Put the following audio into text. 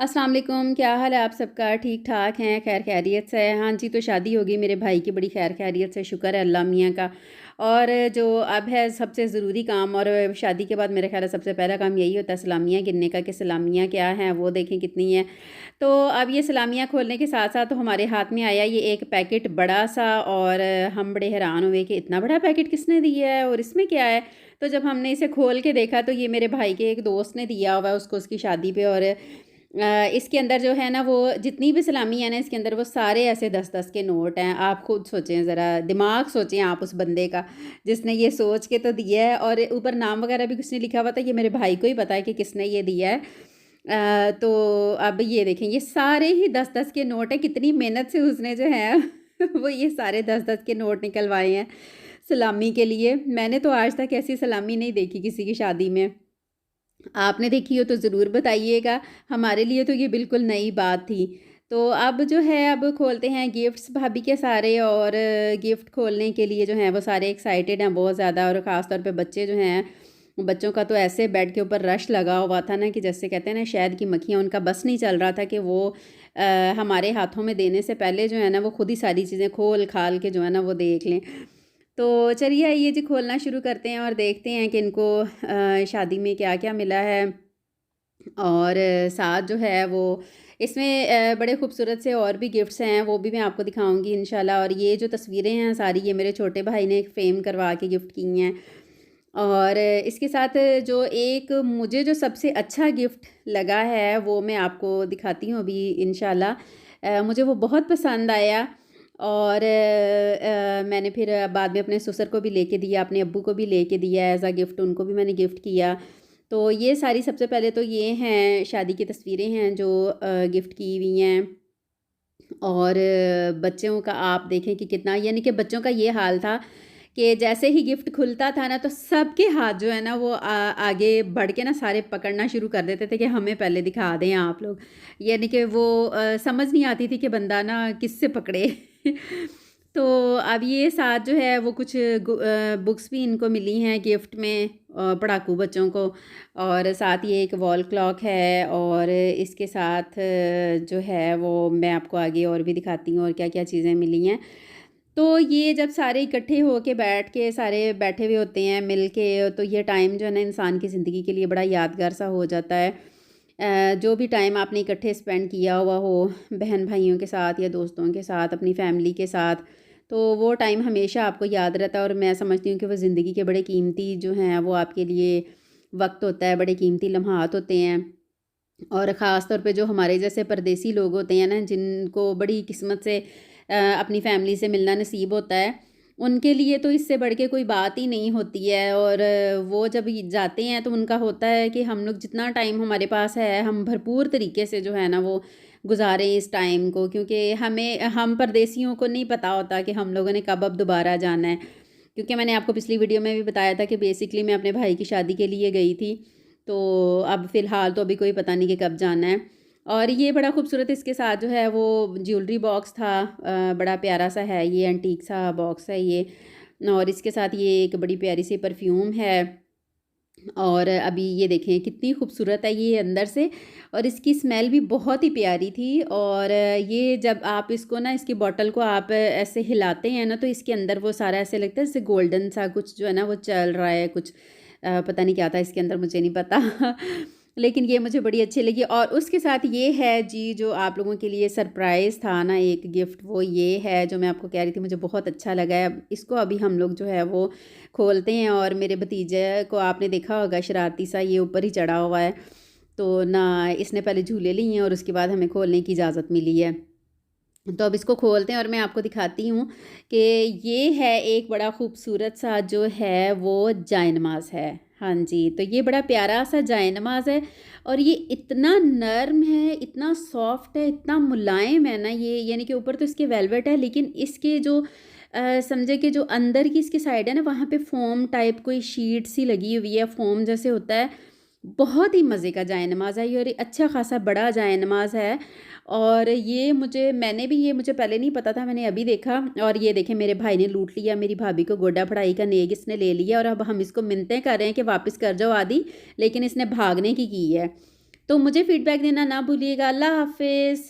अस्सलाम वालेकुम, क्या हाल है आप सबका? ठीक ठाक हैं, खैर खैरियत से है? हाँ जी, तो शादी होगी मेरे भाई की, बड़ी खैर खैरियत से, शुक्र है अल्लाह मियाँ का। और जो अब है सबसे ज़रूरी काम, और शादी के बाद मेरे ख्याल है सबसे पहला काम यही होता है सलामियाँ गिनने का, कि सलामियाँ क्या हैं वो देखें कितनी हैं। तो अब ये सलामियाँ खोलने के साथ साथ तो हमारे हाथ में आया ये एक पैकेट बड़ा सा, और हम बड़े हैरान हुए कि इतना बड़ा पैकेट किसने दिया है और इसमें क्या है। तो जब हमने इसे खोल के देखा तो ये मेरे भाई के एक दोस्त ने दिया हुआ है उसको उसकी शादी पे। और इसके अंदर जो है ना, वो जितनी भी सलामी है ना इसके अंदर, वो सारे ऐसे 10-10 के नोट हैं। आप खुद सोचें ज़रा, दिमाग सोचें आप उस बंदे का जिसने ये सोच के तो दिया है। और ऊपर नाम वगैरह भी किसने लिखा हुआ था ये मेरे भाई को ही पता है कि किसने ये दिया है। तो अब ये देखें, ये सारे ही 10-10 के नोट हैं। कितनी मेहनत से उसने जो है वो ये सारे 10-10 के नोट निकलवाए हैं सलामी के लिए। मैंने तो आज तक ऐसी सलामी नहीं देखी किसी की शादी में। आपने देखी हो तो ज़रूर बताइएगा। हमारे लिए तो ये बिल्कुल नई बात थी। तो अब जो है, अब खोलते हैं गिफ्ट्स भाभी के सारे। और गिफ्ट खोलने के लिए जो हैं वो सारे एक्साइटेड हैं बहुत ज़्यादा। और ख़ास तौर पे बच्चे जो हैं, बच्चों का तो ऐसे बेड के ऊपर रश लगा हुआ था ना, कि जैसे कहते हैं ना शहद की मक्खियाँ, उनका बस नहीं चल रहा था कि वो हमारे हाथों में देने से पहले जो है ना वो खुद ही सारी चीज़ें खोल खाल के जो है ना वो देख लें। तो चलिए आइए जी, खोलना शुरू करते हैं और देखते हैं कि इनको शादी में क्या-क्या मिला है। और साथ जो है वो इसमें बड़े खूबसूरत से और भी गिफ्ट्स हैं, वो भी मैं आपको दिखाऊँगी इंशाल्लाह। और ये जो तस्वीरें हैं सारी, ये मेरे छोटे भाई ने फ़्रेम करवा के गिफ्ट की हैं। और इसके साथ जो एक मुझे जो सबसे अच्छा गिफ्ट लगा है वो मैं आपको दिखाती हूँ अभी इंशाल्लाह। मुझे वो बहुत पसंद आया। और मैंने फिर बाद में अपने ससुर को भी लेके दिया, अपने अब्बू को भी लेके दिया एज़ अ गिफ्ट, उनको भी मैंने गिफ्ट किया। तो ये सारी, सबसे पहले तो ये हैं शादी की तस्वीरें हैं जो गिफ्ट की हुई हैं। और बच्चों का आप देखें कि कितना, यानी कि बच्चों का ये हाल था कि जैसे ही गिफ्ट खुलता था ना, तो सबके हाथ जो है ना वो आगे बढ़ के ना सारे पकड़ना शुरू कर देते थे कि हमें पहले दिखा दें आप लोग। यानी कि वो समझ नहीं आती थी कि बंदा ना किससे पकड़े। तो अब ये साथ जो है वो कुछ बुक्स भी इनको मिली हैं गिफ्ट में, पढ़ाकू बच्चों को। और साथ ये एक वॉल क्लॉक है। और इसके साथ जो है वो मैं आपको आगे और भी दिखाती हूँ और क्या-क्या चीज़ें मिली हैं। तो ये जब सारे इकट्ठे होके बैठ के सारे बैठे हुए होते हैं मिल के, तो ये टाइम जो है ना इंसान की ज़िंदगी के लिए बड़ा यादगार सा हो जाता है। जो भी टाइम आपने इकट्ठे स्पेंड किया हुआ हो बहन भाइयों के साथ या दोस्तों के साथ, अपनी फैमिली के साथ, तो वो टाइम हमेशा आपको याद रहता है। और मैं समझती हूँ कि वो ज़िंदगी के बड़े कीमती जो हैं वो आपके लिए वक्त होता है, बड़े कीमती लम्हात होते हैं। और ख़ास तौर पे जो हमारे जैसे परदेसी लोग होते हैं ना, जिनको बड़ी किस्मत से अपनी फैमिली से मिलना नसीब होता है, उनके लिए तो इससे बढ़ के कोई बात ही नहीं होती है। और वो जब जाते हैं तो उनका होता है कि हम लोग जितना टाइम हमारे पास है, हम भरपूर तरीके से जो है ना वो गुज़ारें इस टाइम को, क्योंकि हम परदेसियों को नहीं पता होता कि हम लोगों ने कब अब दोबारा जाना है। क्योंकि मैंने आपको पिछली वीडियो में भी बताया था कि बेसिकली मैं अपने भाई की शादी के लिए गई थी। तो अब फ़िलहाल तो अभी कोई पता नहीं कि कब जाना है। और ये बड़ा खूबसूरत इसके साथ जो है वो ज्वेलरी बॉक्स था। बड़ा प्यारा सा है, ये एंटीक सा बॉक्स है ये। और इसके साथ ये एक बड़ी प्यारी सी परफ्यूम है। और अभी ये देखें कितनी खूबसूरत है ये अंदर से। और इसकी स्मेल भी बहुत ही प्यारी थी। और ये जब आप इसको ना, इसकी बॉटल को आप ऐसे हिलाते हैं ना, तो इसके अंदर वो सारा ऐसे लगता है जैसे गोल्डन सा कुछ जो है ना वो चल रहा है कुछ। पता नहीं क्या था इसके अंदर, मुझे नहीं पता। लेकिन ये मुझे बड़ी अच्छी लगी। और उसके साथ ये है जी, जो आप लोगों के लिए सरप्राइज़ था ना एक गिफ्ट, वो ये है जो मैं आपको कह रही थी, मुझे बहुत अच्छा लगा है। अब इसको अभी हम लोग जो है वो खोलते हैं। और मेरे भतीजे को आपने देखा होगा, शरारती सा ये ऊपर ही चढ़ा हुआ है। तो ना इसने पहले झूले लिए हैं और उसके बाद हमें खोलने की इजाज़त मिली है। तो अब इसको खोलते हैं और मैं आपको दिखाती हूँ कि ये है एक बड़ा खूबसूरत सा जो है वो जायनमाज़ है। हाँ जी, तो ये बड़ा प्यारा सा जायनमाज़ है। और ये इतना नर्म है, इतना सॉफ्ट है, इतना मुलायम है ना ये, यानी कि ऊपर तो इसके वेलवेट है, लेकिन इसके जो समझे कि जो अंदर की इसकी साइड है ना, वहाँ पे फ़ोम टाइप कोई शीट सी लगी हुई है, फ़ोम जैसे होता है। बहुत ही मज़े का जायनमाज़ है ये, और ये अच्छा ख़ासा बड़ा जायनमाज़ है। और ये मुझे पहले नहीं पता था, मैंने अभी देखा। और ये देखें, मेरे भाई ने लूट लिया मेरी भाभी को, गोड़ा पढ़ाई का नेग इसने ले लिया। और अब हम इसको मिन्नतें कर रहे हैं कि वापस कर जाओ आधी, लेकिन इसने भागने की है। तो मुझे फ़ीडबैक देना ना भूलिएगा। अल्लाह हाफ़िज़।